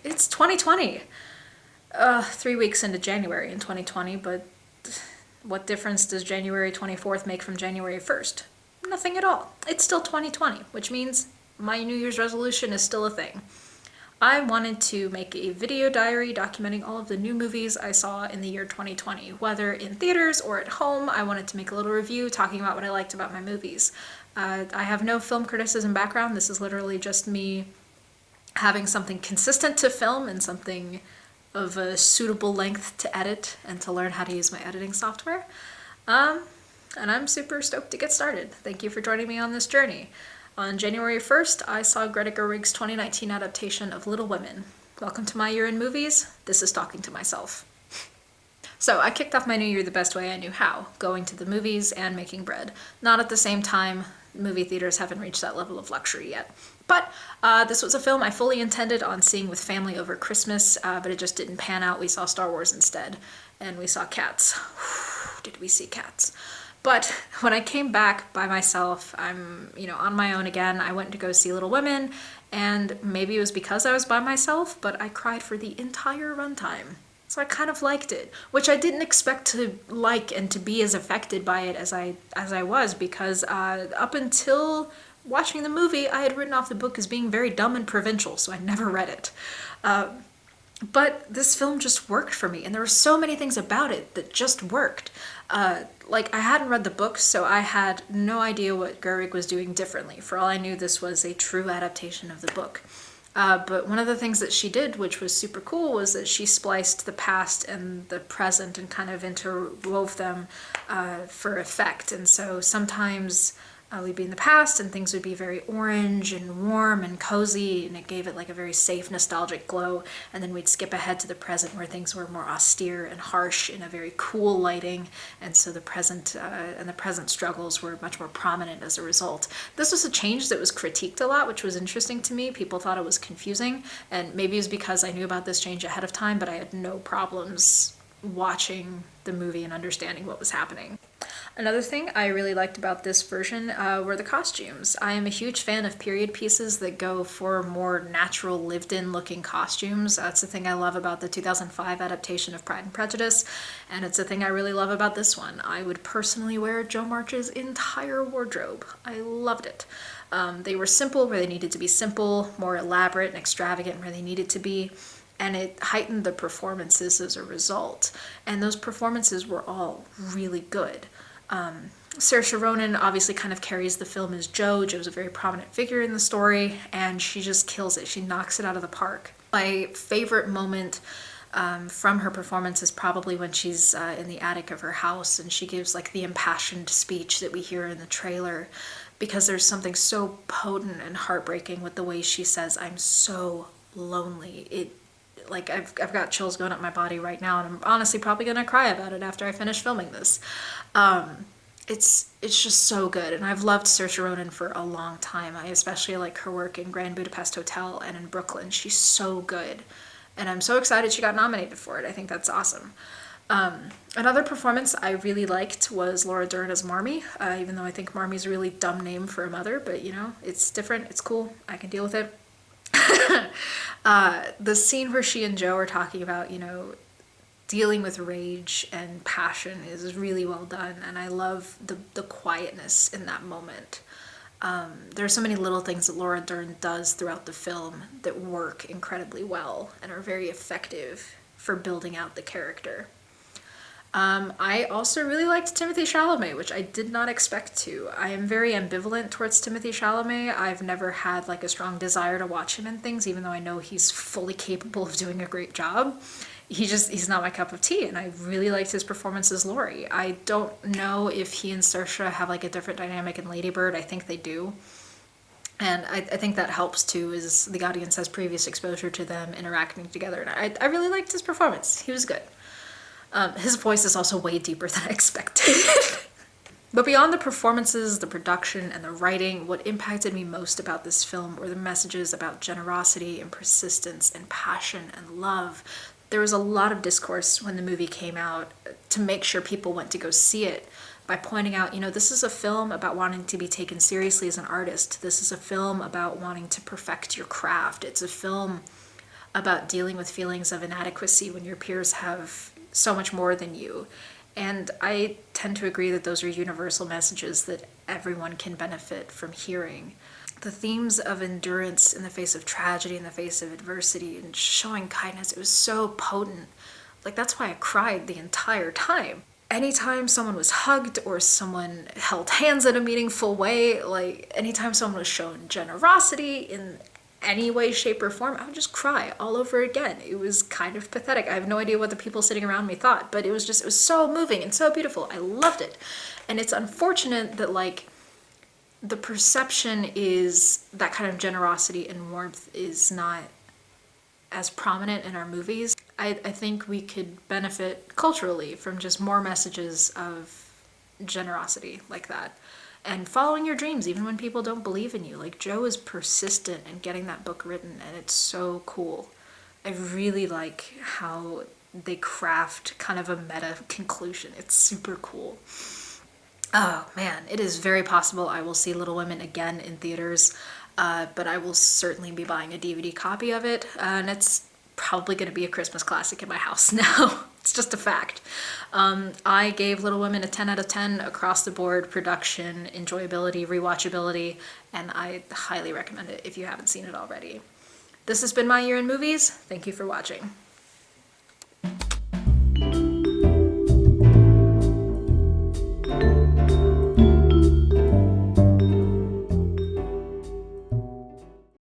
It's 2020. 3 weeks into January in 2020, but what difference does January 24th make from January 1st? Nothing at all. It's still 2020, which means my New Year's resolution is still a thing. I wanted to make a video diary documenting all of the new movies I saw in the year 2020, whether in theaters or at home. I wanted to make a little review talking about what I liked about my movies. I have no film criticism background. This is literally just me having something consistent to film and something of a suitable length to edit and to learn how to use my editing software. And I'm super stoked to get started. Thank you for joining me on this journey. On January 1st, I saw Greta Gerwig's 2019 adaptation of Little Women. Welcome to my year in movies. This is talking to myself. So I kicked off my new year the best way I knew how, going to the movies and making bread. Not at the same time. Movie theaters haven't reached that level of luxury yet. But this was a film I fully intended on seeing with family over Christmas, but it just didn't pan out. We saw Star Wars instead, and we saw Cats. Did we see Cats? But when I came back by myself, I'm, on my own again. I went to go see Little Women, and maybe it was because I was by myself, but I cried for the entire runtime. So I kind of liked it, which I didn't expect to like and to be as affected by it as I was, because up until watching the movie, I had written off the book as being very dumb and provincial, so I never read it. But this film just worked for me, and there were so many things about it that just worked. I hadn't read the book, so I had no idea what Gerwig was doing differently. For all I knew, this was a true adaptation of the book. But one of the things that she did, which was super cool, was that she spliced the past and the present and kind of interwove them for effect. And so sometimes we'd be in the past and things would be very orange and warm and cozy, and it gave it like a very safe, nostalgic glow. And then we'd skip ahead to the present where things were more austere and harsh in a very cool lighting. And so the present and the present struggles were much more prominent as a result. This was a change that was critiqued a lot, which was interesting to me. People thought it was confusing, and maybe it was because I knew about this change ahead of time, but I had no problems watching the movie and understanding what was happening. Another thing I really liked about this version were the costumes. I am a huge fan of period pieces that go for more natural, lived-in looking costumes. That's the thing I love about the 2005 adaptation of Pride and Prejudice, and it's a thing I really love about this one. I would personally wear Jo March's entire wardrobe. I loved it. They were simple where they needed to be simple, more elaborate and extravagant where they needed to be, and it heightened the performances as a result. And those performances were all really good. Saoirse Ronan obviously kind of carries the film as Jo. Jo's a very prominent figure in the story, and she just kills it. She knocks it out of the park. My favorite moment from her performance is probably when she's in the attic of her house and she gives like the impassioned speech that we hear in the trailer, because there's something so potent and heartbreaking with the way she says, "I'm so lonely." I've got chills going up my body right now, and I'm honestly probably gonna cry about it after I finish filming this. It's just so good, and I've loved Saoirse Ronan for a long time. I especially like her work in Grand Budapest Hotel and in Brooklyn. She's so good, and I'm so excited she got nominated for it. I think that's awesome. Another performance I really liked was Laura Dern as Marmee, even though I think Marmee's a really dumb name for a mother, but it's different, it's cool, I can deal with it. The scene where she and Jo are talking about, dealing with rage and passion is really well done, and I love the quietness in that moment. There are so many little things that Laura Dern does throughout the film that work incredibly well and are very effective for building out the character. I also really liked Timothée Chalamet, which I did not expect to. I am very ambivalent towards Timothée Chalamet. I've never had like a strong desire to watch him in things, even though I know he's fully capable of doing a great job. He's not my cup of tea, and I really liked his performance as Laurie. I don't know if he and Saoirse have like a different dynamic in Lady Bird. I think they do. And I think that helps too, is the audience has previous exposure to them interacting together. And I really liked his performance. He was good. His voice is also way deeper than I expected. But beyond the performances, the production, and the writing, what impacted me most about this film were the messages about generosity and persistence and passion and love. There was a lot of discourse when the movie came out to make sure people went to go see it by pointing out, this is a film about wanting to be taken seriously as an artist. This is a film about wanting to perfect your craft. It's a film about dealing with feelings of inadequacy when your peers have so much more than you. And I tend to agree that those are universal messages that everyone can benefit from hearing. The themes of endurance in the face of tragedy, in the face of adversity, and showing kindness, it was so potent. Like, that's why I cried the entire time. Anytime someone was hugged or someone held hands in a meaningful way, like anytime someone was shown generosity in any way, shape, or form, I would just cry all over again. It was kind of pathetic. I have no idea what the people sitting around me thought, but it was so moving and so beautiful. I loved it. And it's unfortunate that, like, the perception is that kind of generosity and warmth is not as prominent in our movies. I think we could benefit culturally from just more messages of generosity like that. And following your dreams, even when people don't believe in you. Like, Jo is persistent in getting that book written, and it's so cool. I really like how they craft kind of a meta conclusion. It's super cool. Oh man, it is very possible I will see Little Women again in theaters, but I will certainly be buying a DVD copy of it, and it's probably going to be a Christmas classic in my house now. It's just a fact. I gave Little Women a 10 out of 10 across the board: production, enjoyability, rewatchability, and I highly recommend it if you haven't seen it already. This has been my year in movies. Thank you for watching.